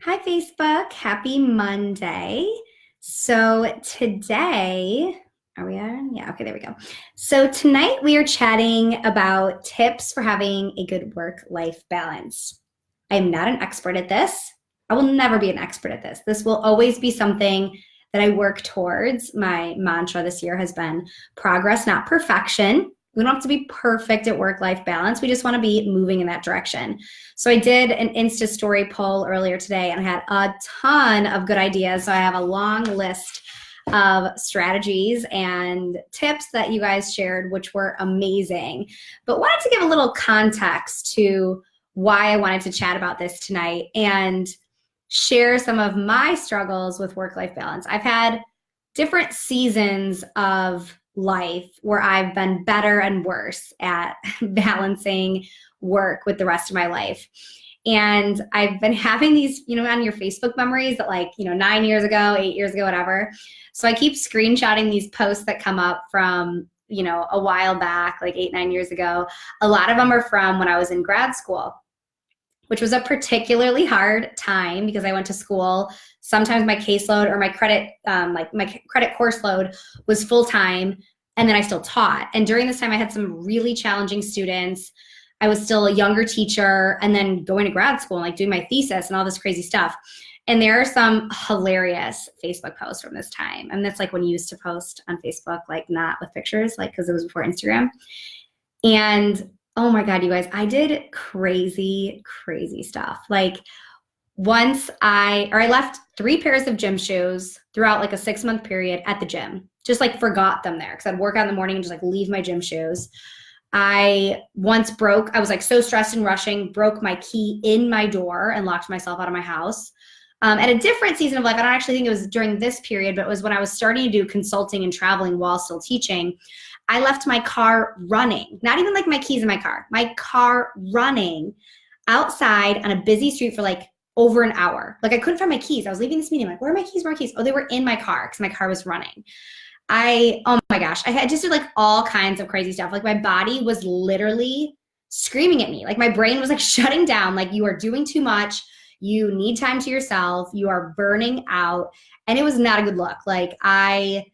Hi, Facebook. Happy Monday. So today, are we on? Yeah, okay, there we go. So tonight we are chatting about tips for having a good work-life balance. I am not an expert at this. I will never be an expert at this. This will always be something that I work towards. My mantra this year has been progress, not perfection. We don't have to be perfect at work-life balance. We just want to be moving in that direction. So I did an Insta story poll earlier today and I had a ton of good ideas. So I have a long list of strategies and tips that you guys shared, which were amazing. But wanted to give a little context to why I wanted to chat about this tonight and share some of my struggles with work-life balance. I've had different seasons of life where I've been better and worse at balancing work with the rest of my life. And I've been having these, on your Facebook memories that 9 years ago, 8 years ago, whatever. So I keep screenshotting these posts that come up from, a while back, like 8, 9 years ago. A lot of them are from when I was in grad school, which was a particularly hard time because I went to school. Sometimes my caseload or my credit, my credit course load was full time, and then I still taught. And during this time, I had some really challenging students. I was still a younger teacher, and then going to grad school and doing my thesis and all this crazy stuff. And there are some hilarious Facebook posts from this time. And that's when you used to post on Facebook, not with pictures, because it was before Instagram. And oh my God, you guys, I did crazy, crazy stuff. Once I left 3 pairs of gym shoes throughout a 6-month period at the gym, just forgot them there because I'd work out in the morning and just leave my gym shoes. I once I was so stressed and rushing, broke my key in my door and locked myself out of my house. At a different season of life, I don't actually think it was during this period, but it was when I was starting to do consulting and traveling while still teaching. I left my car running, not even my keys in my car running outside on a busy street for over an hour. I couldn't find my keys. I was leaving this meeting, where are my keys, where are my keys? Oh, they were in my car because my car was running. Oh my gosh, I just did all kinds of crazy stuff. My body was literally screaming at me. My brain was shutting down, you are doing too much. You need time to yourself. You are burning out. And it was not a good look. I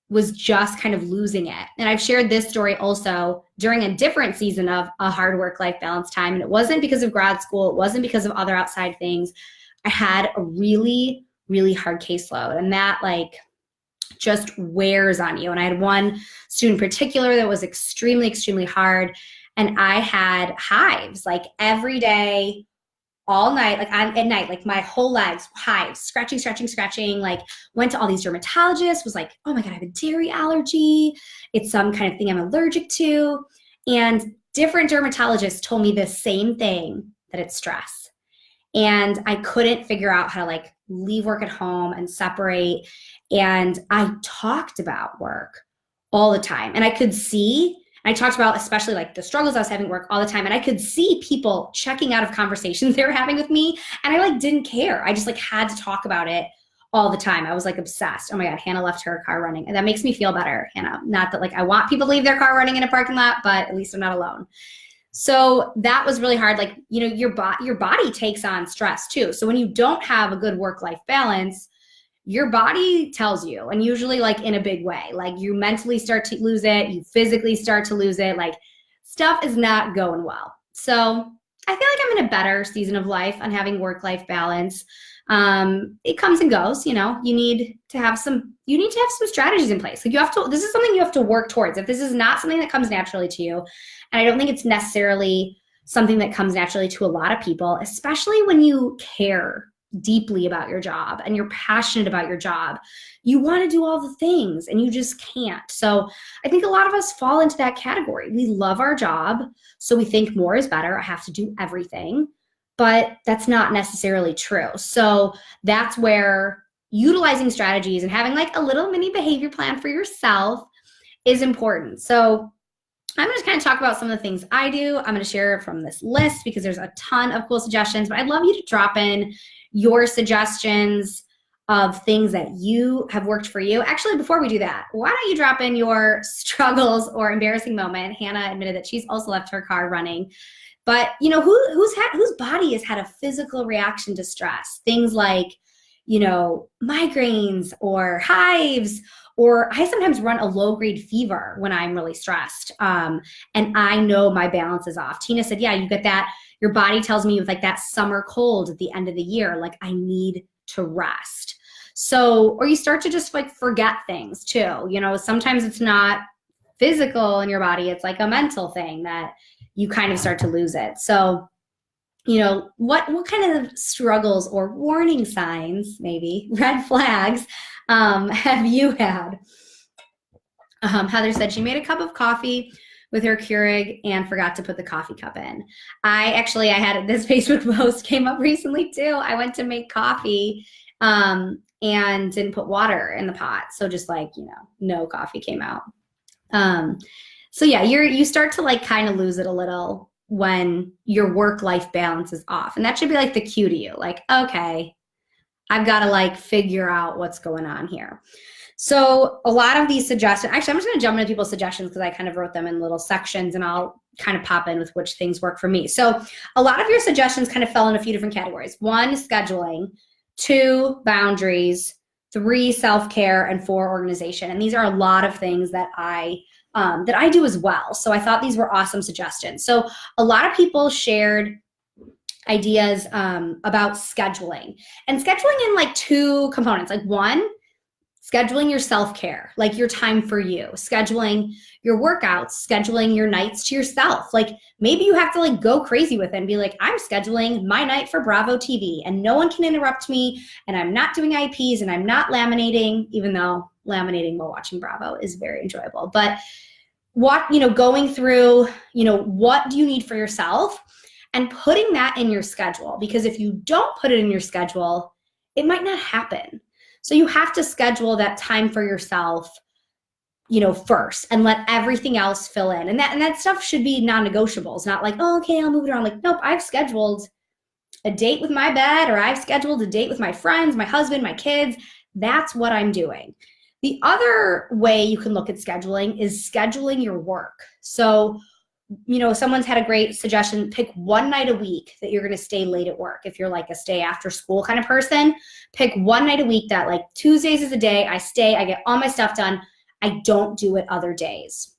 was just kind of losing it. And I've shared this story also during a different season of a hard work-life balance time. And it wasn't because of grad school. It wasn't because of other outside things. I had a really, really hard caseload. And that just wears on you. And I had one student in particular that was extremely, extremely hard. And I had hives every day, all night, at night, my whole legs, hives, scratching, went to all these dermatologists, was oh my God, I have a dairy allergy. It's some kind of thing I'm allergic to. And different dermatologists told me the same thing, that it's stress. And I couldn't figure out how to leave work at home and separate. And I talked about work all the time. And I could see, I talked about especially the struggles I was having at work all the time. And I could see people checking out of conversations they were having with me. And I didn't care. I just had to talk about it all the time. I was obsessed. Oh my God, Hannah left her car running. And that makes me feel better, Hannah. Not that I want people to leave their car running in a parking lot, but at least I'm not alone. So that was really hard. Your body takes on stress too. So when you don't have a good work-life balance, your body tells you, and usually in a big way, you mentally start to lose it, you physically start to lose it, stuff is not going well. So I feel I'm in a better season of life on having work-life balance. It comes and goes, you need to have some strategies in place. This is something you have to work towards. If this is not something that comes naturally to you, and I don't think it's necessarily something that comes naturally to a lot of people, especially when you care deeply about your job and you're passionate about your job, you want to do all the things and you just can't. So I think a lot of us fall into that category. We love our job, so we think more is better. I have to do everything, but that's not necessarily true. So that's where utilizing strategies and having a little mini behavior plan for yourself is important. So I'm going to kind of talk about some of the things I do. I'm going to share from this list because there's a ton of cool suggestions, but I'd love you to drop in your suggestions of things that you have worked for you. Actually, before we do that, why don't you drop in your struggles or embarrassing moment? Hannah admitted that she's also left her car running. But whose body has had a physical reaction to stress? Things like, migraines or hives, or I sometimes run a low-grade fever when I'm really stressed. And I know my balance is off. Tina said, yeah, you get that. Your body tells me with like that summer cold at the end of the year, like I need to rest. So, or you start to just like forget things too. Sometimes it's not physical in your body. It's like a mental thing that you kind of start to lose it. So, what kind of struggles or warning signs, maybe red flags, have you had? Heather said she made a cup of coffee with her Keurig and forgot to put the coffee cup in. I had this Facebook post came up recently too. I went to make coffee and didn't put water in the pot. So just like, no coffee came out. So yeah, you start to like kind of lose it a little when your work-life balance is off. And that should be like the cue to you. Like, okay, I've got to like figure out what's going on here. So a lot of these suggestions, actually, I'm just going to jump into people's suggestions because I kind of wrote them in little sections and I'll kind of pop in with which things work for me. So a lot of your suggestions kind of fell in a few different categories. 1, scheduling, 2, boundaries, 3, self-care, and 4, organization. And these are a lot of things that I do as well. So I thought these were awesome suggestions. So a lot of people shared ideas about scheduling, and scheduling in like 2 components. Like 1, scheduling your self-care, like your time for you, scheduling your workouts, scheduling your nights to yourself. Like maybe you have to like go crazy with it and be like, I'm scheduling my night for Bravo TV and no one can interrupt me and I'm not doing IPs and I'm not laminating, even though laminating while watching Bravo is very enjoyable. But going through, what do you need for yourself and putting that in your schedule? Because if you don't put it in your schedule, it might not happen. So you have to schedule that time for yourself, first, and let everything else fill in. And that stuff should be non-negotiables, not like, oh, okay, I'll move it around. Like, nope, I've scheduled a date with my bed, or I've scheduled a date with my friends, my husband, my kids. That's what I'm doing. The other way you can look at scheduling is scheduling your work. So, someone's had a great suggestion, pick one night a week that you're going to stay late at work. If you're like a stay after school kind of person, pick one night a week that like Tuesdays is a day I stay, I get all my stuff done. I don't do it other days.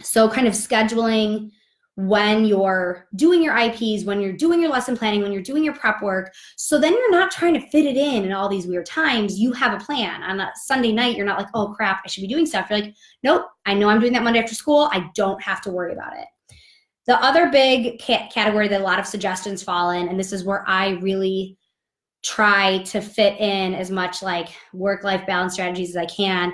So kind of scheduling when you're doing your IPs, when you're doing your lesson planning, when you're doing your prep work. So then you're not trying to fit it in all these weird times. You have a plan. On that Sunday night, you're not like, oh crap, I should be doing stuff. You're like, nope, I know I'm doing that Monday after school. I don't have to worry about it. The other big category that a lot of suggestions fall in, and this is where I really try to fit in as much like work-life balance strategies as I can,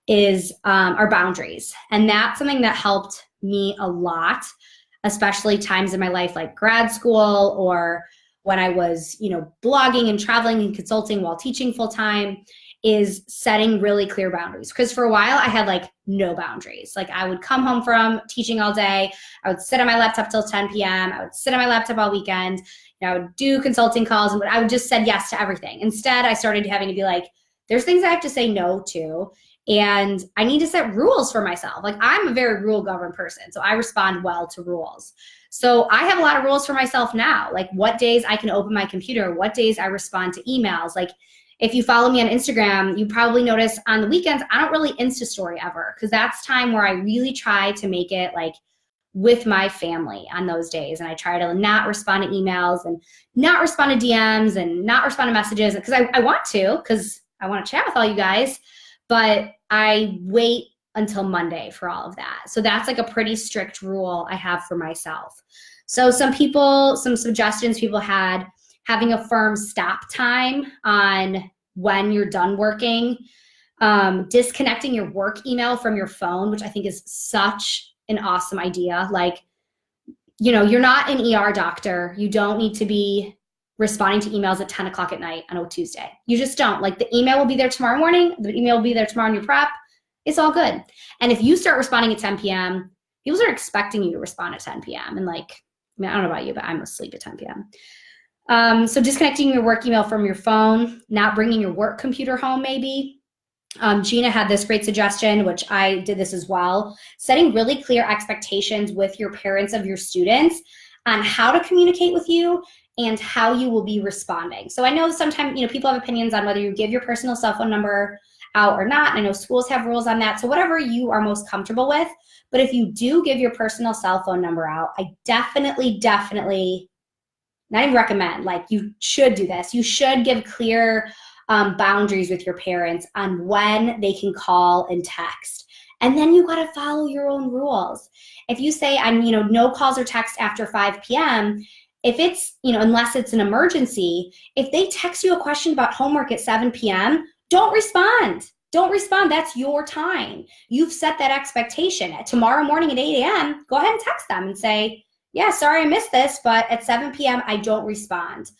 is our boundaries. And that's something that helped me a lot, especially times in my life like grad school or when I was, blogging and traveling and consulting while teaching full-time, is setting really clear boundaries. Because for a while I had like no boundaries. Like I would come home from teaching all day. I would sit on my laptop till 10 p.m. I would sit on my laptop all weekend. I would do consulting calls and I would just said yes to everything. Instead, I started having to be like, there's things I have to say no to. And I need to set rules for myself. Like I'm a very rule governed person. So I respond well to rules. So I have a lot of rules for myself now. Like what days I can open my computer, what days I respond to emails. Like if you follow me on Instagram, you probably notice on the weekends, I don't really Insta story ever, because that's time where I really try to make it like with my family on those days. And I try to not respond to emails and not respond to DMs and not respond to messages because I want to, because I want to chat with all you guys, but I wait until Monday for all of that. So that's like a pretty strict rule I have for myself. So some suggestions people had, having a firm stop time on when you're done working, disconnecting your work email from your phone, which I think is such an awesome idea. Like, you're not an ER doctor. You don't need to be responding to emails at 10 o'clock at night on a Tuesday. You just don't. Like the email will be there tomorrow morning. The email will be there tomorrow in your prep. It's all good. And if you start responding at 10 p.m., people are expecting you to respond at 10 p.m. And like, I don't know about you, but I'm asleep at 10 p.m. So disconnecting your work email from your phone, not bringing your work computer home maybe. Gina had this great suggestion, which I did this as well, setting really clear expectations with your parents of your students on how to communicate with you and how you will be responding. So I know sometimes, people have opinions on whether you give your personal cell phone number out or not. I know schools have rules on that. So whatever you are most comfortable with. But if you do give your personal cell phone number out, I definitely, not even recommend, like you should do this. You should give clear boundaries with your parents on when they can call and text. And then you got to follow your own rules. If you say, no calls or texts after 5 p.m., if it's, unless it's an emergency, if they text you a question about homework at 7 p.m., don't respond. Don't respond. That's your time. You've set that expectation. Tomorrow morning at 8 a.m., go ahead and text them and say, yeah, sorry I missed this, but at 7 p.m., I don't respond.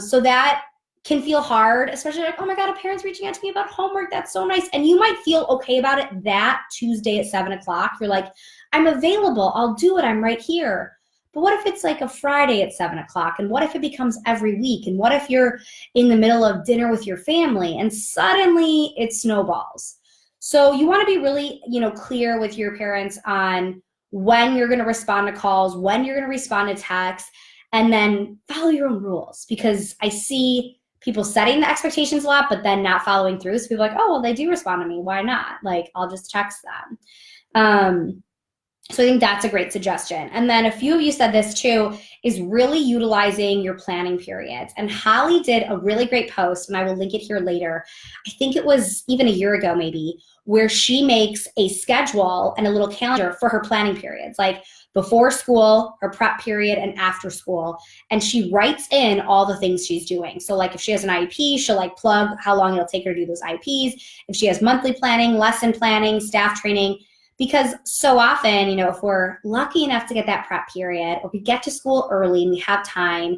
So that can feel hard, especially like, oh my God, a parent's reaching out to me about homework. That's so nice. And you might feel okay about it that Tuesday at 7 o'clock. You're like, I'm available. I'll do it. I'm right here. But what if it's like a Friday at 7 o'clock? And what if it becomes every week? And what if you're in the middle of dinner with your family and suddenly it snowballs? So you want to be really, clear with your parents on when you're going to respond to calls, when you're going to respond to texts, and then follow your own rules. Because I see people setting the expectations a lot, but then not following through. So people are like, oh, well, they do respond to me. Why not? Like, I'll just text them. So I think that's a great suggestion. And then a few of you said this too, is really utilizing your planning periods. And Holly did a really great post, and I will link it here later. I think it was even a year ago maybe, where she makes a schedule and a little calendar for her planning periods, like before school, her prep period, and after school. And she writes in all the things she's doing. So like if she has an IEP, she'll like plug how long it'll take her to do those IEPs. If she has monthly planning, lesson planning, staff training, because so often, if we're lucky enough to get that prep period, or we get to school early and we have time,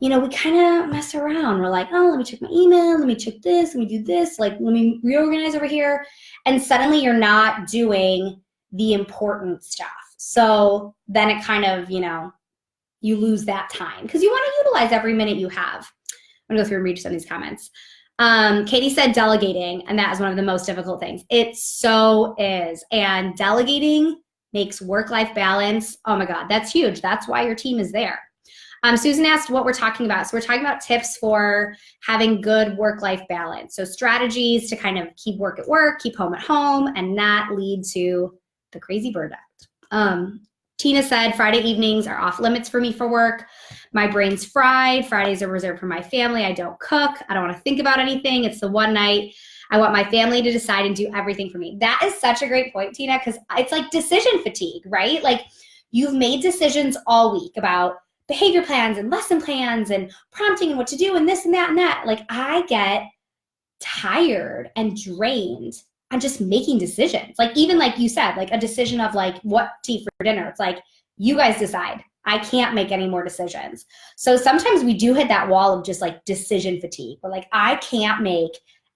we kind of mess around. We're like, oh, let me check my email. Let me check this. Let me do this. Like, let me reorganize over here. And suddenly you're not doing the important stuff. So then it kind of, you lose that time because you want to utilize every minute you have. I'm going to go through and read some of these comments. Katie said delegating, and that is one of the most difficult things. It so is. And delegating makes work-life balance. Oh my God, that's huge. That's why your team is there. Susan asked what we're talking about. So we're talking about tips for having good work-life balance. So strategies to kind of keep work at work, keep home at home, and not lead to the crazy burnout. Tina said Friday evenings are off limits for me for work. My brain's fried. Fridays are reserved for my family. I don't cook. I don't want to think about anything. It's the one night I want my family to decide and do everything for me. That is such a great point, Tina, because it's like decision fatigue, right? Like you've made decisions all week about behavior plans and lesson plans and prompting and what to do and this and that and that. Like I get tired and drained on just making decisions. Like even like you said, like a decision of like what to eat for dinner. It's like you guys decide. I can't make any more decisions. So sometimes we do hit that wall of just like decision fatigue. We're like, I can't make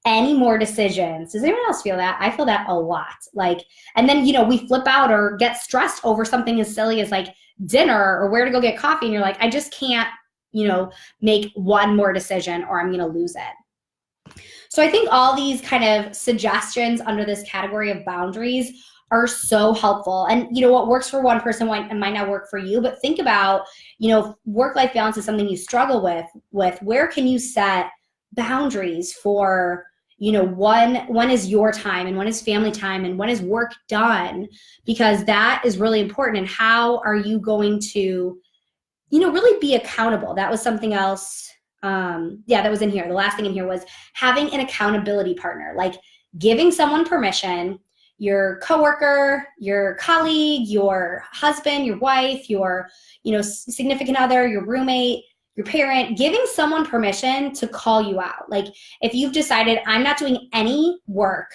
any more decisions. Does anyone else feel that? I feel that a lot. Like, and then, we flip out or get stressed over something as silly as like dinner or where to go get coffee. And you're like, I just can't, make one more decision or I'm going to lose it. So I think all these kind of suggestions under this category of boundaries are so helpful. And what works for one person might not work for you, but think about, work-life balance is something you struggle with where can you set boundaries for, when is your time and when is family time and when is work done, because that is really important. And how are you going to, really be accountable? That was something else. That was in here. The last thing in here was having an accountability partner, like giving someone permission, your coworker, your colleague, your husband, your wife, your, significant other, your roommate, your parent, giving someone permission to call you out. Like if you've decided I'm not doing any work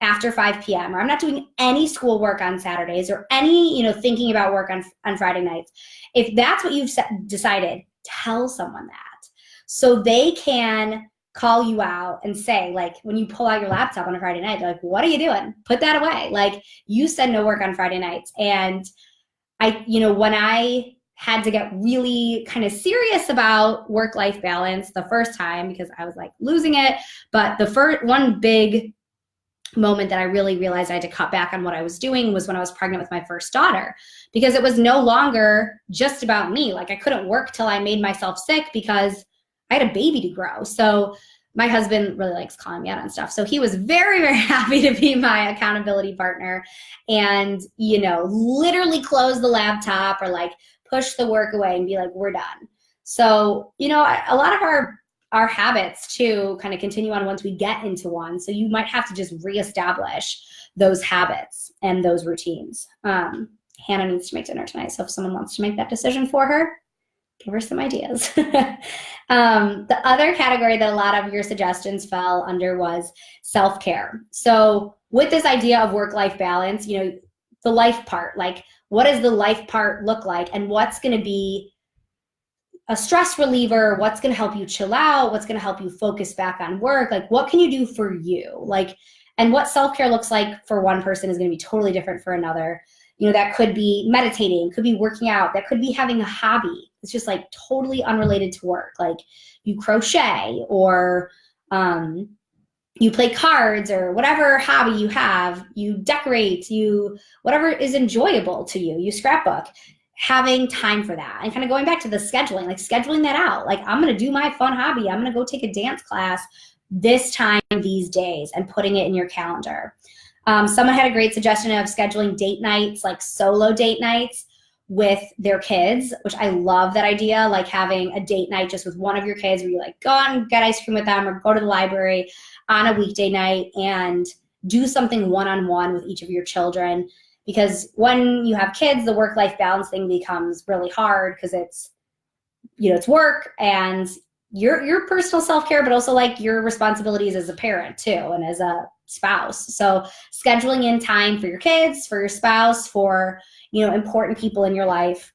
after 5 p.m. or I'm not doing any school work on Saturdays or any, thinking about work on Friday nights. If that's what you've decided, tell someone that. So they can call you out and say, like, when you pull out your laptop on a Friday night, they're like, what are you doing? Put that away. Like, you said no work on Friday nights. And when I had to get really kind of serious about work-life balance the first time, because I was like losing it, but the first one big moment that I really realized I had to cut back on what I was doing was when I was pregnant with my first daughter, because it was no longer just about me. Like I couldn't work till I made myself sick because I had a baby to grow. So my husband really likes calling me out on stuff. So he was very, very happy to be my accountability partner and, you know, literally close the laptop or like push the work away and be like, we're done. So, you know, a lot of our habits too kind of continue on once we get into one. So you might have to just reestablish those habits and those routines. Hannah needs to make dinner tonight. So if someone wants to make that decision for her, give her some ideas. The other category that a lot of your suggestions fell under was self-care. So with this idea of work-life balance, you know, the life part, like what does the life part look like and what's going to be a stress reliever, what's going to help you chill out, what's going to help you focus back on work, like what can you do for you? Like, and what self-care looks like for one person is going to be totally different for another. You know, that could be meditating, could be working out, that could be having a hobby. It's just like totally unrelated to work. Like you crochet or you play cards or whatever hobby you have, you decorate, you, whatever is enjoyable to you, you scrapbook. Having time for that and kind of going back to the scheduling, like scheduling that out. Like I'm going to do my fun hobby. I'm going to go take a dance class this time, these days, and putting it in your calendar. Someone had a great suggestion of scheduling date nights, like solo date nights with their kids, which I love that idea. Like having a date night just with one of your kids where you like go and get ice cream with them or go to the library on a weekday night and do something one-on-one with each of your children. Because when you have kids, the work-life balance thing becomes really hard because it's, you know, it's work and your personal self-care, but also like your responsibilities as a parent too and as a spouse. So scheduling in time for your kids, for your spouse, for, you know, important people in your life.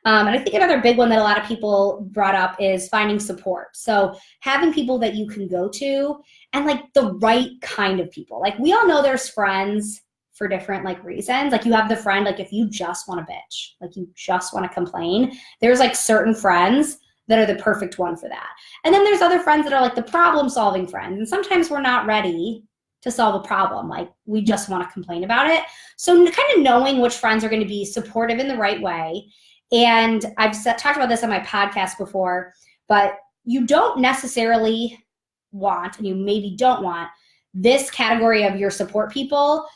And I think another big one that a lot of people brought up is finding support. So having people that you can go to and like the right kind of people. Like we all know there's friends for different like reasons. Like you have the friend, like if you just want to bitch, like you just want to complain, there's like certain friends that are the perfect one for that. And then there's other friends that are like the problem solving friends. And sometimes we're not ready to solve a problem. Like we just want to complain about it. So kind of knowing which friends are going to be supportive in the right way. And I've talked about this on my podcast before, but you don't necessarily want, and you maybe don't want this category of your support people.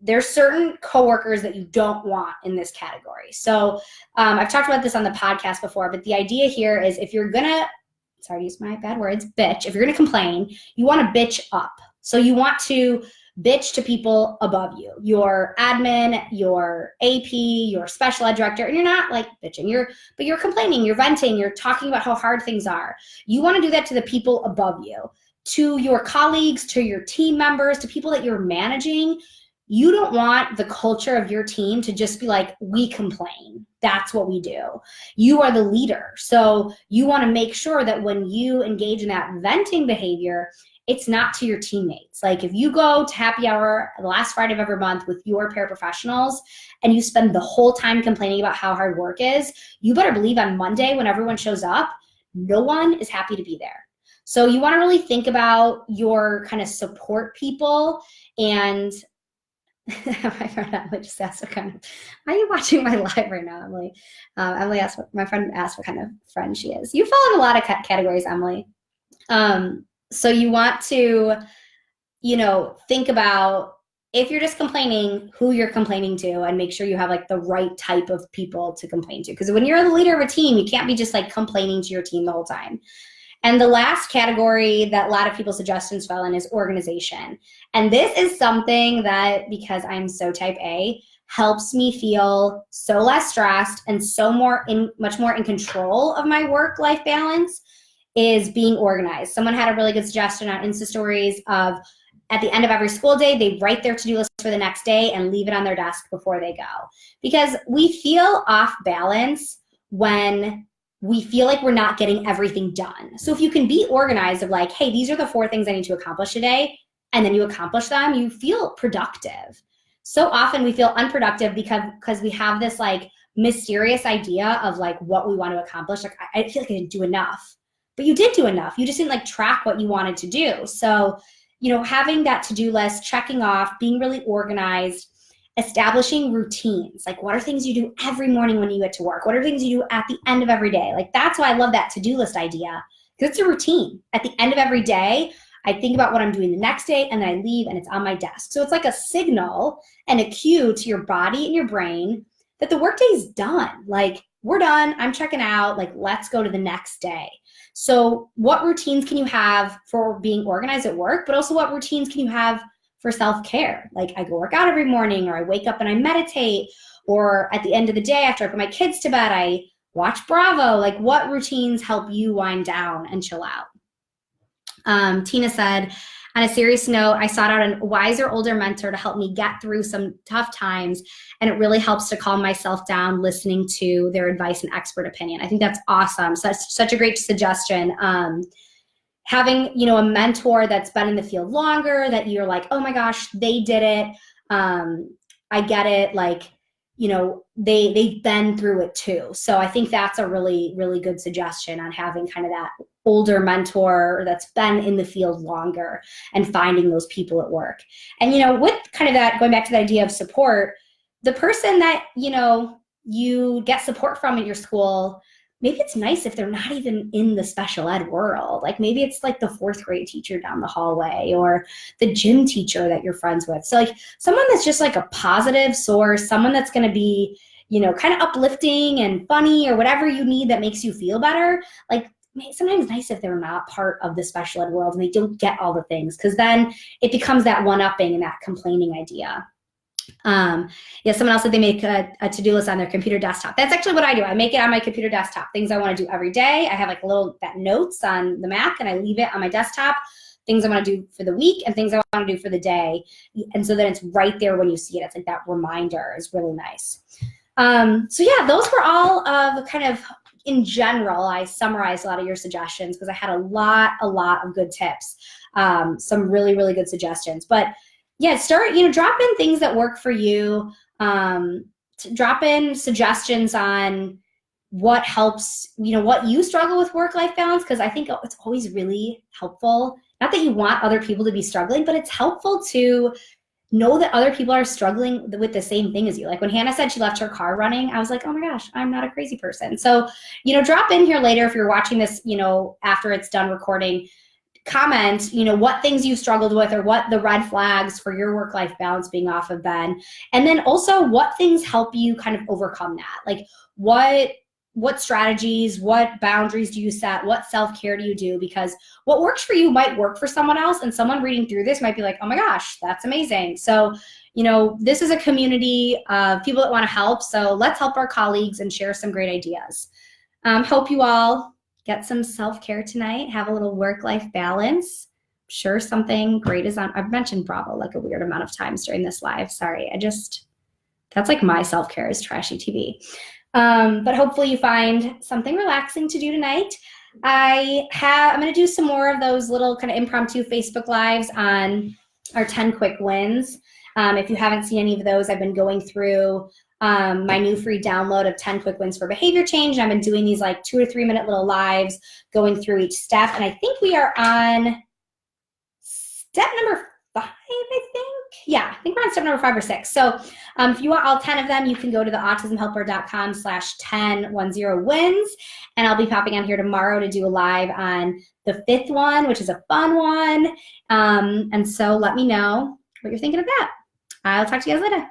There's certain coworkers that you don't want in this category. So I've talked about this on the podcast before, but the idea here is if you're gonna, sorry to use my bad words, bitch, if you're gonna complain, you wanna bitch up. So you want to bitch to people above you, your admin, your AP, your special ed director, and you're not like bitching, but you're complaining, you're venting, you're talking about how hard things are. You wanna do that to the people above you, to your colleagues, to your team members, to people that you're managing. You don't want the culture of your team to just be like, we complain. That's what we do. You are the leader. So you want to make sure that when you engage in that venting behavior, it's not to your teammates. Like if you go to happy hour the last Friday of every month with your paraprofessionals and you spend the whole time complaining about how hard work is, you better believe on Monday when everyone shows up, no one is happy to be there. So you want to really think about your kind of support people. And my friend Emily just asked what kind of, are you watching my live right now, Emily? Emily asked, my friend asked what kind of friend she is. You fall in a lot of categories, Emily. So you want to, you know, think about if you're just complaining, who you're complaining to, and make sure you have like the right type of people to complain to. Because when you're the leader of a team, you can't be just like complaining to your team the whole time. And the last category that a lot of people's suggestions fell in is organization. And this is something that, because I'm so type A, helps me feel so less stressed and much more in control of my work-life balance is being organized. Someone had a really good suggestion on Insta stories of at the end of every school day, they write their to-do list for the next day and leave it on their desk before they go. Because we feel off balance when we feel like we're not getting everything done. So if you can be organized of like, hey, these are the 4 things I need to accomplish today, and then you accomplish them, you feel productive. So often we feel unproductive because we have this like mysterious idea of like what we want to accomplish. Like, I feel like I didn't do enough, but you did do enough. You just didn't like track what you wanted to do. So, having that to-do list, checking off, being really organized, establishing routines. Like, what are things you do every morning when you get to work? What are things you do at the end of every day? Like, that's why I love that to-do list idea, because it's a routine. At the end of every day, I think about what I'm doing the next day, and then I leave and it's on my desk. So it's like a signal and a cue to your body and your brain that the workday is done. Like, we're done, I'm checking out, like, let's go to the next day. So what routines can you have for being organized at work, but also what routines can you have for self-care? Like, I go work out every morning, or I wake up and I meditate, or at the end of the day after I put my kids to bed, I watch Bravo. Like, what routines help you wind down and chill out? Tina said, on a serious note, I sought out a wiser older mentor to help me get through some tough times, and it really helps to calm myself down listening to their advice and expert opinion. I think that's awesome. So that's such a great suggestion. Having, a mentor that's been in the field longer, that you're like, oh my gosh, they did it. I get it. Like, they've been through it too. So I think that's a really, really good suggestion on having kind of that older mentor that's been in the field longer and finding those people at work. And, with kind of that, going back to the idea of support, the person that, you get support from at your school, maybe it's nice if they're not even in the special ed world. Like, maybe it's like the 4th grade teacher down the hallway, or the gym teacher that you're friends with. So like someone that's just like a positive source, someone that's going to be, kind of uplifting and funny, or whatever you need that makes you feel better. Like, sometimes nice if they're not part of the special ed world and they don't get all the things, because then it becomes that one-upping and that complaining idea. Someone else said they make a to-do list on their computer desktop. That's actually what I do. I make it on my computer desktop. Things I want to do every day. I have like that notes on the Mac, and I leave it on my desktop. Things I want to do for the week and things I want to do for the day. And so then it's right there when you see it. It's like that reminder is really nice. Those were all of kind of, in general, I summarized a lot of your suggestions because I had a lot of good tips. Some really, really good suggestions. But yeah, drop in things that work for you. Drop in suggestions on what helps, what you struggle with work-life balance, because I think it's always really helpful. Not that you want other people to be struggling, but it's helpful to know that other people are struggling with the same thing as you. Like when Hannah said she left her car running, I was like, oh my gosh, I'm not a crazy person. So, drop in here later if you're watching this, after it's done recording. Comment, what things you struggled with, or what the red flags for your work-life balance being off have been. And then also what things help you kind of overcome that. Like what strategies, what boundaries do you set? What self-care do you do? Because what works for you might work for someone else, and someone reading through this might be like, oh my gosh, that's amazing. So, this is a community of people that want to help. So let's help our colleagues and share some great ideas. Hope you all get some self-care tonight. Have a little work-life balance. I'm sure something great is on. I've mentioned Bravo like a weird amount of times during this live. Sorry. That's like my self-care is trashy TV. But hopefully you find something relaxing to do tonight. I'm going to do some more of those little kind of impromptu Facebook Lives on our 10 quick wins. If you haven't seen any of those, I've been going through my new free download of 10 quick wins for behavior change. And I've been doing these like 2 or 3 minute little lives going through each step. And I think we are on step number 5, I think. Yeah, I think we're on step number 5 or 6. So if you want all 10 of them, you can go to the autismhelper.com/1010wins. And I'll be popping on here tomorrow to do a live on the 5th one, which is a fun one. And so let me know what you're thinking of that. I'll talk to you guys later.